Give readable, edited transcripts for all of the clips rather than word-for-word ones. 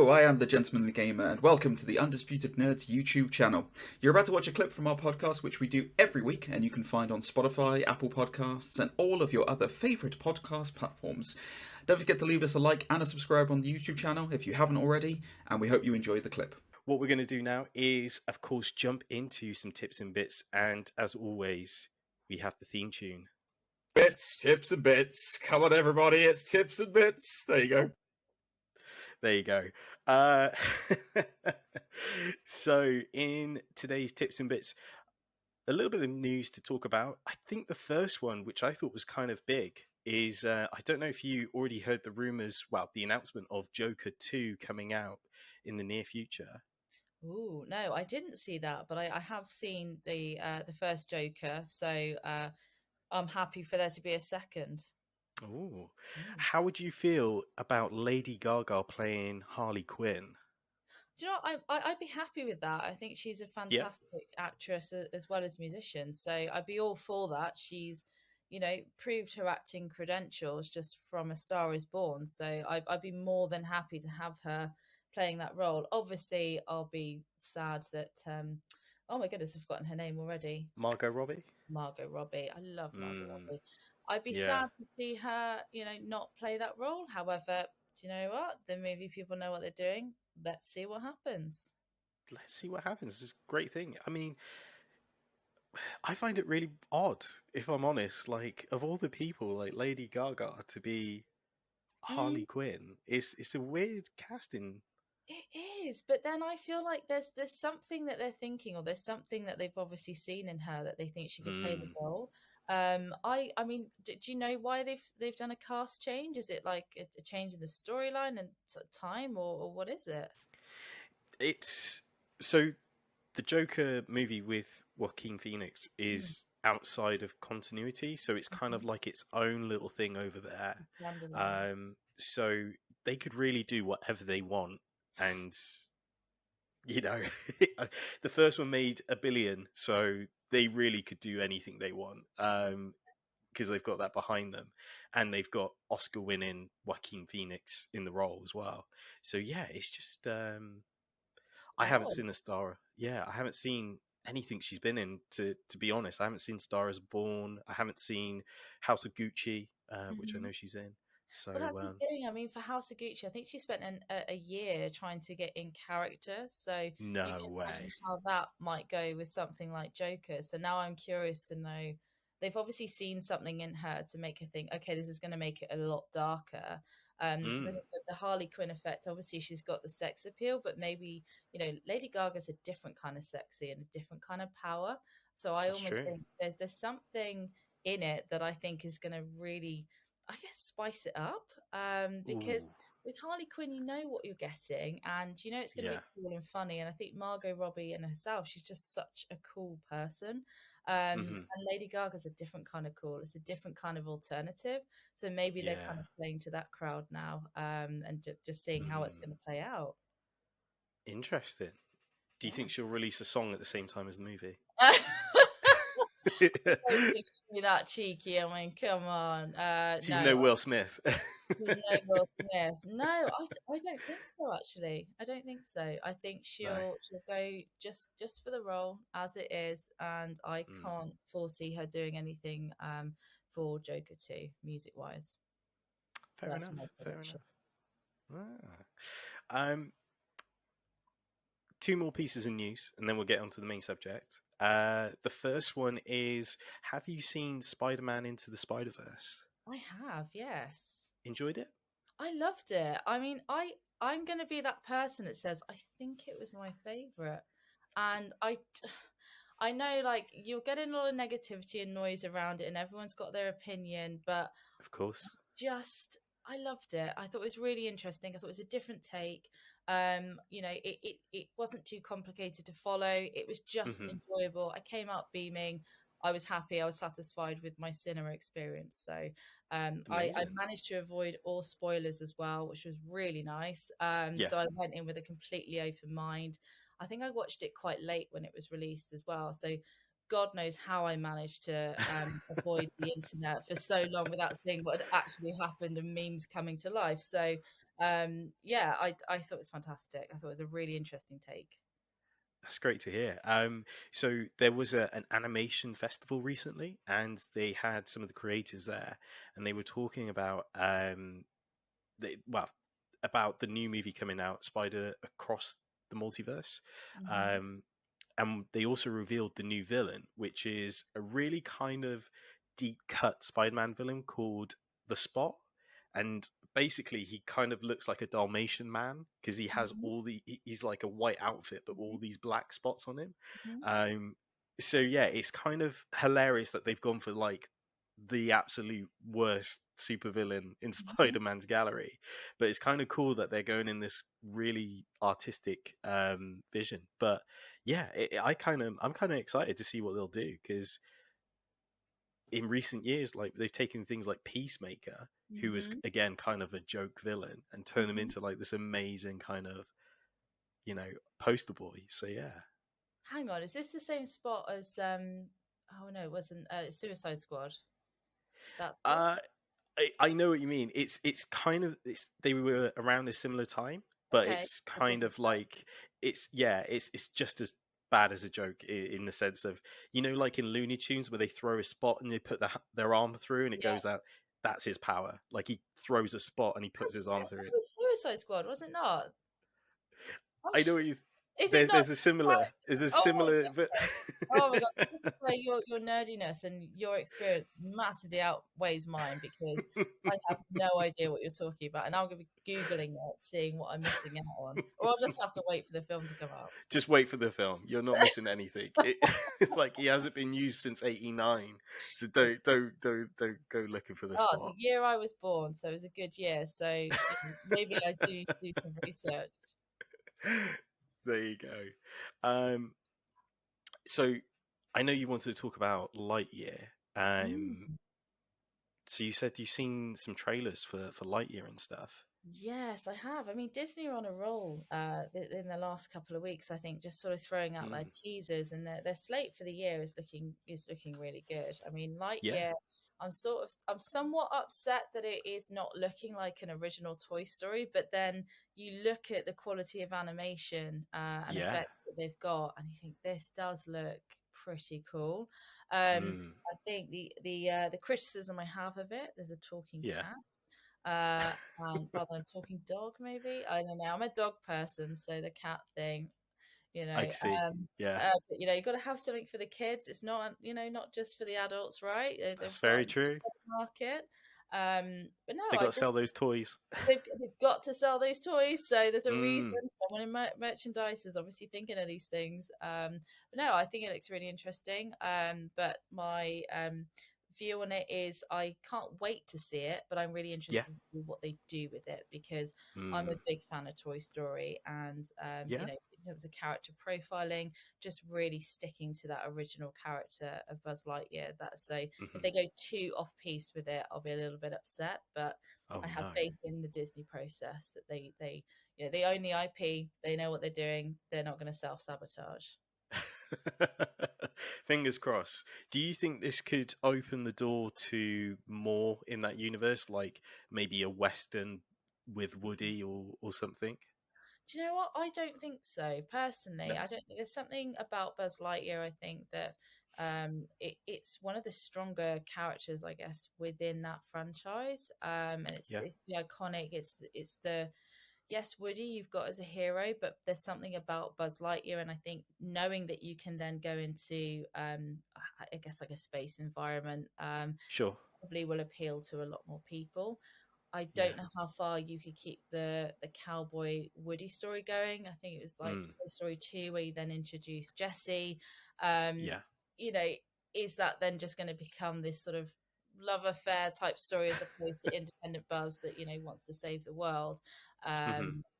Hello, I am the Gentlemanly Gamer, and welcome to the Undisputed Nerds YouTube channel. You're about to watch a clip from our podcast, which we do every week, and you can find on Spotify, Apple Podcasts, and all of your other favourite podcast platforms. Don't forget to leave us a like and a subscribe on the YouTube channel if you haven't already, and we hope you enjoyed the clip. What we're going to do now is, of course, jump into some tips and bits, and as always, we have the theme tune. Bits, tips and bits. Come on, everybody, it's tips and bits. There you go. There you go. So in today's tips and bits, a little bit of news to talk about. I think the first one, which I thought was kind of big, is I don't know if you already heard the rumors, well, the announcement of Joker 2 coming out in the near future. Ooh, no, I didn't see that, but I have seen the first Joker, so I'm happy for there to be a second. Oh, how would you feel about Lady Gaga playing Harley Quinn? Do you know what? I'd be happy with that. I think she's a fantastic actress as well as musician, so I'd be all for that. She's, proved her acting credentials just from A Star Is Born, so I'd be more than happy to have her playing that role. Obviously, I'll be sad that oh my goodness, I've forgotten her name already. Margot Robbie. I love Margot Robbie. I'd be sad to see her, not play that role. However, do you know what? The movie people know what they're doing. Let's see what happens. Let's see what happens. It's a great thing. I mean, I find it really odd, if I'm honest. Like, of all the people, like Lady Gaga to be Harley Quinn, it's a weird casting. It is, but then I feel like there's something that they're thinking, or there's something that they've obviously seen in her that they think she could play the role. I mean, do you know why they've done a cast change? Is it like a change in the storyline and time, or what is it? It's so the Joker movie with Joaquin Phoenix is outside of continuity, so it's kind of like its own little thing over there. So they could really do whatever they want, and the first one made $1 billion, so they really could do anything they want, because they've got that behind them, and they've got Oscar-winning Joaquin Phoenix in the role as well. So yeah, it's just I haven't seen I haven't seen anything she's been in. To be honest, I haven't seen Star Is Born. I haven't seen House of Gucci, which I know she's in. So well, that's the thing. I mean, for House of Gucci, I think she spent a year trying to get in character. So no you can way. imagine how that might go with something like Joker. So now I'm curious to know. They've obviously seen something in her to make her think, okay, this is going to make it a lot darker. Because I think that the Harley Quinn effect, obviously she's got the sex appeal, but maybe, Lady Gaga's a different kind of sexy and a different kind of power. So I almost think there's something in it that I think is going to really, I guess, spice it up. Because with Harley Quinn, you know what you're getting, and it's going to be cool and funny. And I think Margot Robbie and herself, she's just such a cool person. And Lady Gaga's a different kind of cool. It's a different kind of alternative. So maybe they're kind of playing to that crowd now, and just seeing how it's going to play out. Interesting. Do you think she'll release a song at the same time as the movie? Don't be that cheeky. I mean, come on. She's no Will Smith. No Will Smith. No, I don't think so. Actually, I don't think so. I think she'll go just for the role as it is, and I can't foresee her doing anything for Joker 2 music wise. Fair enough. Two more pieces of news, and then we'll get onto the main subject. The first one is: have you seen SpiderMan Into the Spiderverse? I have, yes. Enjoyed it? I loved it. I mean, I'm going to be that person that says I think it was my favorite, and I know, like, you're getting a lot of negativity and noise around it, and everyone's got their opinion, but of course, I loved it. I thought it was really interesting. I thought it was a different take. It wasn't too complicated to follow. It was just enjoyable. I came out beaming. I was happy. I was satisfied with my cinema experience. So I managed to avoid all spoilers as well, which was really nice. So I went in with a completely open mind. I think I watched it quite late when it was released as well. So God knows how I managed to avoid the internet for so long without seeing what had actually happened and memes coming to life. So Yeah, I thought it was fantastic. I thought it was a really interesting take. That's great to hear. So there was an animation festival recently, and they had some of the creators there, and they were talking about about the new movie coming out, Spider Across the Multiverse. Mm-hmm. And they also revealed the new villain, which is a really kind of deep cut Spider-Man villain called the Spot. And basically, he kind of looks like a Dalmatian man because he has he's like a white outfit, but all these black spots on him. Mm-hmm. So yeah, it's kind of hilarious that they've gone for like the absolute worst supervillain in Spider-Man's gallery, but it's kind of cool that they're going in this really artistic vision. But yeah, I'm kind of excited to see what they'll do, because in recent years, like, they've taken things like Peacemaker, who was again kind of a joke villain, and turned him into like this amazing kind of, poster boy. So yeah. Hang on, is this the same spot as oh no, it wasn't Suicide Squad? That's I know what you mean. It's kind of, they were around a similar time, but okay. it's kind of like it's just as bad as a joke in the sense of, like in Looney Tunes where they throw a spot and they put their arm through and it goes out. That's his power. Like, he throws a spot and he puts his arm through it. It was Suicide Squad, was it not? I know what you. Is it not? There's a similar. But... Oh my god! Like your nerdiness and your experience massively outweighs mine, because I have no idea what you're talking about, and I'm going to be googling it, seeing what I'm missing out on, or I'll just have to wait for the film to come out. Just wait for the film. You're not missing anything. Like, he hasn't been used since '89, so don't go looking for the spot. The year I was born, so it was a good year. So maybe I do some research. There you go. So I know you wanted to talk about Lightyear. So you said you've seen some trailers for Lightyear and stuff. Yes, I have. I mean, Disney are on a roll in the last couple of weeks, I think, just sort of throwing out their teasers, and their slate for the year is looking really good. I mean, Lightyear, I'm somewhat upset that it is not looking like an original Toy Story, but then you look at the quality of animation and effects that they've got, and you think this does look pretty cool. I think the criticism I have of it, there's a talking cat. Rather than talking dog, maybe, I don't know. I'm a dog person, so the cat thing, I see. But you got to have something for the kids. It's not not just for the adults, right? That's very true. Market. But no, they got to sell those toys. They've got to sell those toys, so there's a reason someone in merchandise is obviously thinking of these things. But no, I think it looks really interesting. But my view on it is I can't wait to see it, but I'm really interested to see what they do with it, because I'm a big fan of Toy Story, and in terms of character profiling, just really sticking to that original character of Buzz Lightyear. If they go too off piece with it, I'll be a little bit upset, but I have faith in the Disney process that they own the IP, they know what they're doing, they're not going to self-sabotage. Fingers crossed. Do you think this could open the door to more in that universe, like maybe a Western with Woody or something? Do you know what? I don't think so. Personally, I don't think there's something about Buzz Lightyear. I think that it's one of the stronger characters, I guess, within that franchise. And it's the iconic. It's the Woody you've got as a hero, but there's something about Buzz Lightyear, and I think knowing that you can then go into, I guess, like a space environment, probably will appeal to a lot more people. I don't know how far you could keep the cowboy Woody story going. I think it was like Toy Story 2 where you then introduced Jesse. Is that then just going to become this sort of love affair type story as opposed to independent Buzz that wants to save the world?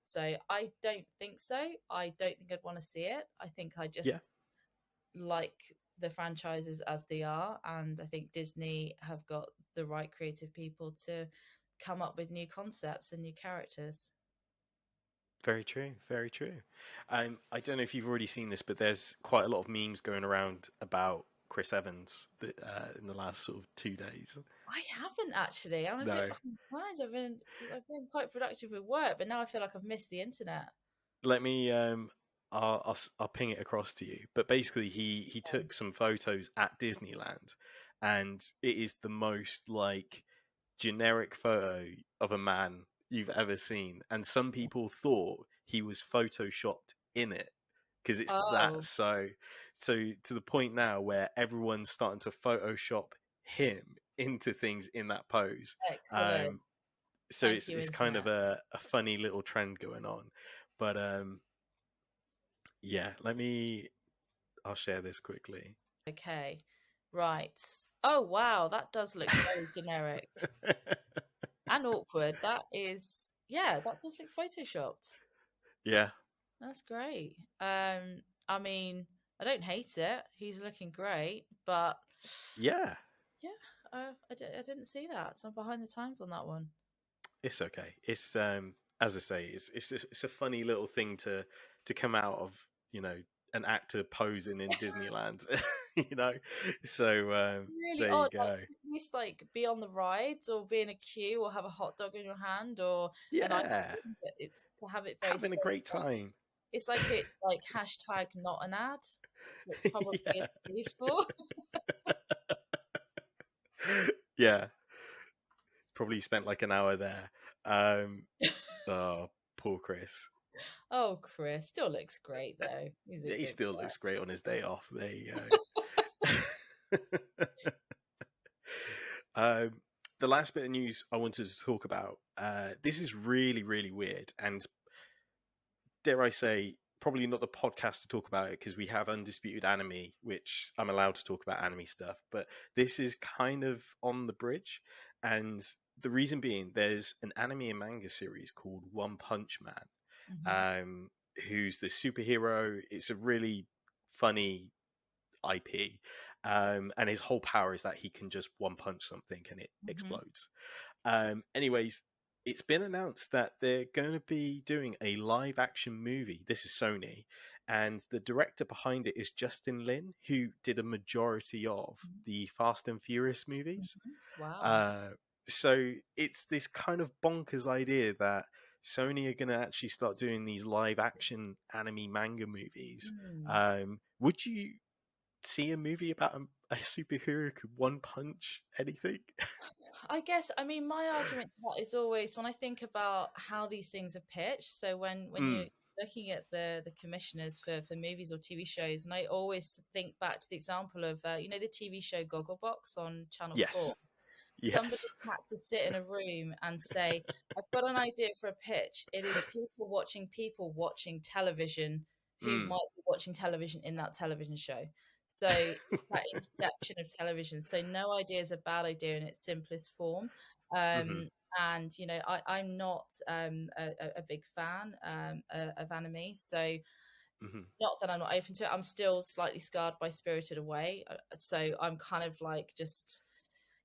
So I don't think so. I don't think I'd want to see it. I think I just like the franchises as they are, and I think Disney have got the right creative people to come up with new concepts and new characters. Very true, very true. I don't know if you've already seen this, but there's quite a lot of memes going around about Chris Evans in the last sort of 2 days? I haven't actually. I'm a No. bit behind. I've been quite productive with work, but now I feel like I've missed the internet. Let me I'll ping it across to you. But basically, he took some photos at Disneyland, and it is the most like generic photo of a man you've ever seen. And some people thought he was photoshopped in it because it's that Oh, so to the point now where everyone's starting to Photoshop him into things in that pose. excellent. So Thank you, it's kind of internet. a funny little trend going on. But yeah, I'll share this quickly. Okay, right. Oh wow, that does look very generic and awkward. That does look photoshopped. Yeah. That's great. I mean, I don't hate it. He's looking great, but Yeah. yeah, I didn't see that, so I'm behind the times on that one. It's okay. It's as I say, it's a funny little thing to come out of, an actor posing in Disneyland, So Really there you odd. Like, go. at least like be on the rides or be in a queue or have a hot dog in your hand or an ice Yeah, cream. But it's to have it very having a great serious. time. It's like hashtag not an ad, which probably is Yeah, paid for. yeah. Probably spent like an hour there. Oh, poor Chris. Oh, Chris still looks great though. He's a He good still guy. looks great on his day off. There you go. The last bit of news I wanted to talk about. This is really, really weird, and dare I say, probably not the podcast to talk about it because we have Undisputed Anime, which I'm allowed to talk about anime stuff. But this is kind of on the bridge, and the reason being, there's an anime and manga series called One Punch Man, who's the superhero. It's a really funny IP. And his whole power is that he can just one punch something and it explodes. Anyways, it's been announced that they're going to be doing a live action movie. This is Sony. And the director behind it is Justin Lin, who did a majority of the Fast and Furious movies. Wow. So it's this kind of bonkers idea that Sony are going to actually start doing these live action anime manga movies. Would you see a movie about a superhero who could one punch anything? I guess, I mean, my argument to that is always when I think about how these things are pitched. So when you're looking at the commissioners for movies or TV shows, and I always think back to the example of the TV show Gogglebox on Channel 4. Yes. Somebody had to sit in a room and say, I've got an idea for a pitch. It is people watching television who might be watching television in that television show. So it's that inception of television. So no idea is a bad idea in its simplest form. And I'm not a big fan of anime. So not that I'm not open to it. I'm still slightly scarred by Spirited Away. So I'm kind of like just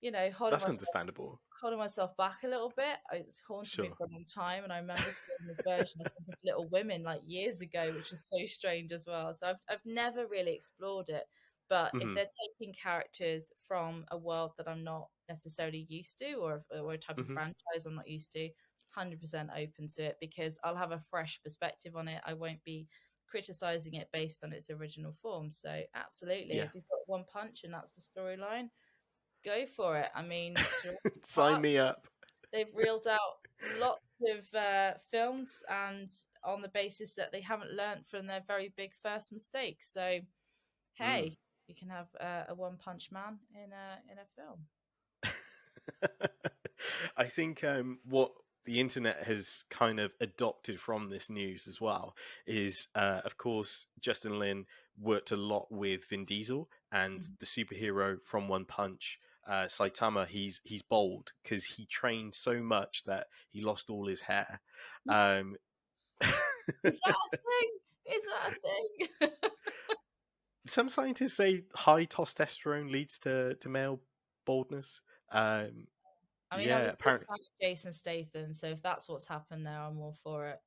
That's understandable. holding myself back a little bit. It's haunted me for a long time, and I remember seeing the version I think of Little Women like years ago, which was so strange as well. So I've never really explored it. But if they're taking characters from a world that I'm not necessarily used to, or a type of franchise I'm not used to, 100% open to it because I'll have a fresh perspective on it. I won't be criticizing it based on its original form. So absolutely, if he's got one punch and that's the storyline, go for it. I mean, sign me up. They've reeled out lots of films, and on the basis that they haven't learnt from their very big first mistake. So, hey, you can have a One Punch Man in a film. I think what the internet has kind of adopted from this news as well is, of course, Justin Lin worked a lot with Vin Diesel and the superhero from One Punch. Saitama, he's bald because he trained so much that he lost all his hair. Is that a thing? Is that a thing? Some scientists say high testosterone leads to male baldness. I mean, yeah, I'm a big apparently fan of Jason Statham, so if that's what's happened there, I'm all for it.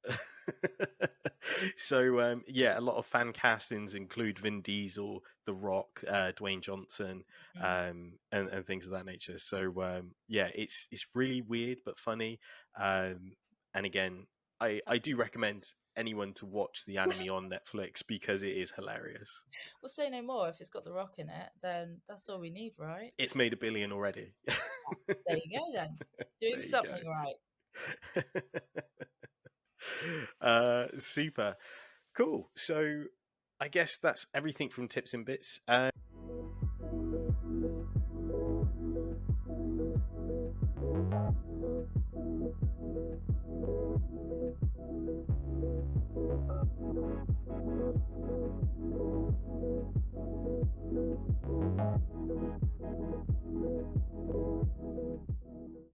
So yeah, a lot of fan castings include Vin Diesel, The Rock, Dwayne Johnson, and things of that nature. So yeah, it's really weird but funny. And again, I do recommend anyone to watch the anime on Netflix because it is hilarious. We'll say no more. If it's got The Rock in it, then that's all we need, right? It's made $1 billion already. There you go then. Doing something right. Super cool. So I guess that's everything from Tips and Bits.